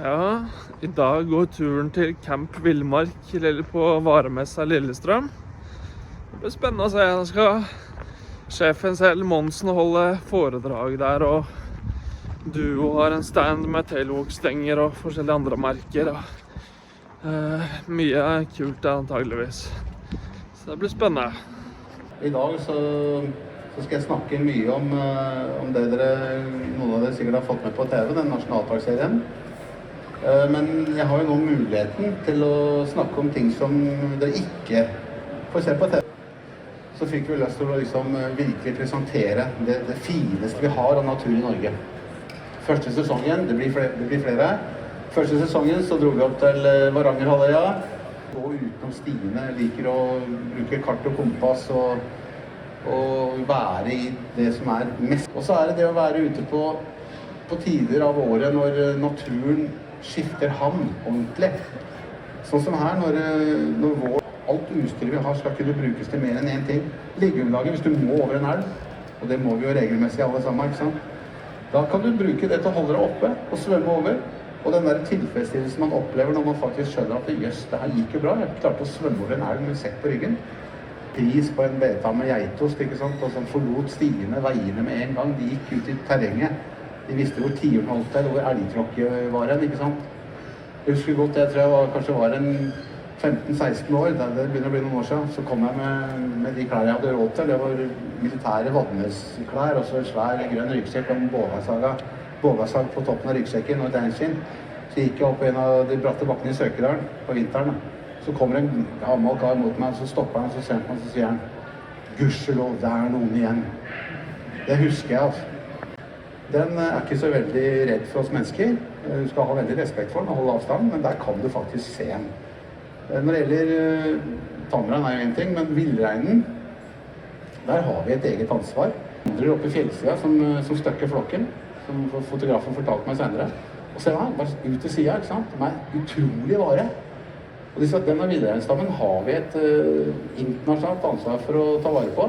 Ja, i dag går turen til Camp Villmark eller på Varemessa Lillestrøm. Det blir spennende å se. Da skal sjefen selv, Monsen, holde foredrag der, og Duo har en stand med tailwalk-stenger og forskjellige andre merker. Mye kult antageligvis. Så det blir spennende. I dag så skal jeg snakke mye om det noen av dere sikkert har fått med på TV, den nasjonalparkserien. Men jeg har jo nå muligheten til å snakke om ting som dere ikke får se på TV. Så fikk vi lyst til å virkelig presentere det fineste vi har av natur i Norge. Første sesongen, det blir flere. Første sesongen så dro vi opp til Varangerhalvøya. Gå utenom stiene, liker å bruke kart og kompass og være i det som er mest. Og så er det å være ute på tider av året når naturen skifter ham ordentlig. Sånn som her, når alt utstyret vi har skal kunne brukes til mer enn én ting. Liggeunderlaget, hvis du må over en elv, og det må vi jo regelmessig alle sammen, ikke sant? Da kan du bruke det til å holde deg oppe og svømme over. Og den der tilfredsstillelsen man opplever når man faktisk skjønner at jøss, det her gikk jo bra. Jeg klarte å svømme over en elv med sekk på ryggen. Pris på en beta med geitost, ikke sant? Og som forlot stiene, veiene med en gang. De gikk ut i terrenget. De visste hvor tiuren holdt der, hvor elgtråkket var hen, ikke sant? Jeg husker godt, jeg tror jeg kanskje var en 15-16 år, det begynner å bli noen år siden, så kom jeg med de klær jeg hadde råd til. Det var militære vadmesklær, og så en svær grønn ryggsekk og en bågasag på toppen av ryggsekken og et einskinn. Så gikk jeg opp en av de bratte bakkene i Søkedalen på vinteren. Så kommer en gammel kar mot meg, så stopper han, så ser han på meg, så sier han «Gudskjelov, det er noen igjen». Det husker jeg, altså. Den er ikke så veldig redd for oss mennesker. Du skal ha veldig respekt for den og holde avstand, men der kan du faktisk se den. Når det gjelder tamrein er jo en ting, men villreinen, der har vi et eget ansvar. Andre oppe i fjellsida som støkker flokken, som fotografen fortalte meg senere. Og se her, bare ut til sida, ikke sant? De er utrolig vare. Og denne villreinstammen har vi et internasjonalt ansvar for å ta vare på.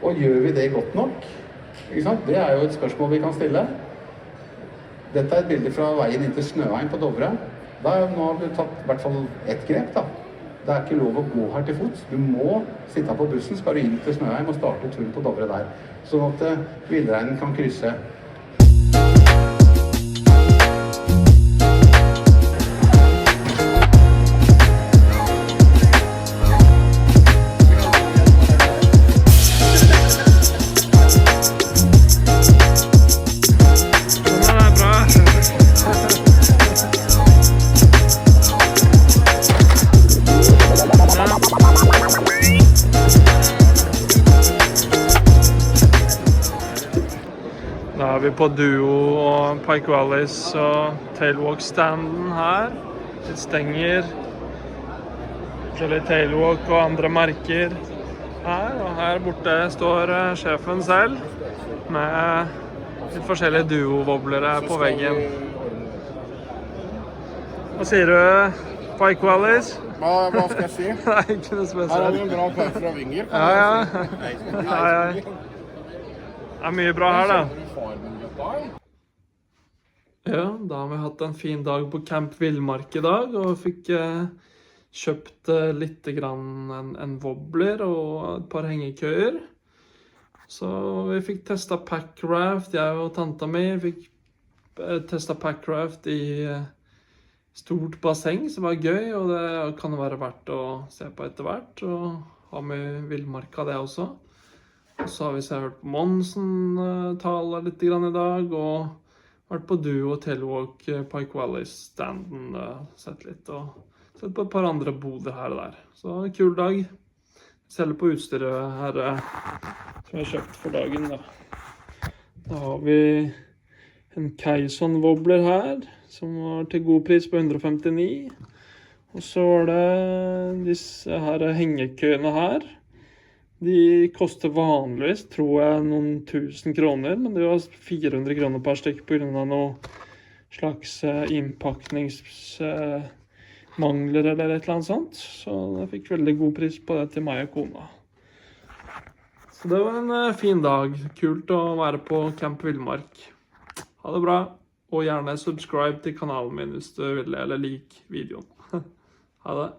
Og gjør vi det godt nok? Ikke sant? Det er jo et spørsmål vi kan stille. Dette er et bilde fra veien inn til Snøheim på Dovre. Nå har vi tatt i hvert fall ett grep da. Det er ikke lov å gå her til fots. Du må sitte på bussen, skal du inn til Snøheim og starte turen på Dovre der. Sånn at villreinen kan krysse. Da er vi på Duo og Pike Valleys og tailwalk-standen her. Litt stenger, forskjellige tailwalk og andre merker her. Og her borte står sjefen selv med litt forskjellige Duo-woblere på veggen. Hva sier du, Pike Valleys? Hva skal jeg si? Nei, ikke noe spesielt. Her har vi en bra kar fra Vinger. Ja. Det er mye bra her da. Ja, da har vi hatt en fin dag på Camp Villmark i dag, og fikk kjøpt litt en wobbler og et par hengekøyer. Så vi fikk testet packraft, jeg og tanta mi fikk testet packraft i stort basseng, som var gøy, og det kan være verdt å se på etter hvert, og ha med Villmarka det også. Og så har vi hørt på Monsen tale litt i dag, og vært på Duo og Tailwalk Pike Valleys-standen, sett litt, og sett på et par andre boder her og der. Så kul dag. Selger på utstyret her som jeg har kjøpt for dagen da. Da har vi en Keison-wobbler her, som var til god pris på 159. Og så var det disse her hengekøyene her. De koster vanligvis, tror jeg, noen 1000 kroner, men det var 400 kroner per stykk på grunn av noe slags innpakningsmangler eller et eller annet sånt. Så jeg fikk veldig god pris på det til meg og kona. Så det var en fin dag. Kult å være på Camp Villmark. Ha det bra! Og gjerne subscribe til kanalen min hvis du vil, eller lik videoen. Ha det.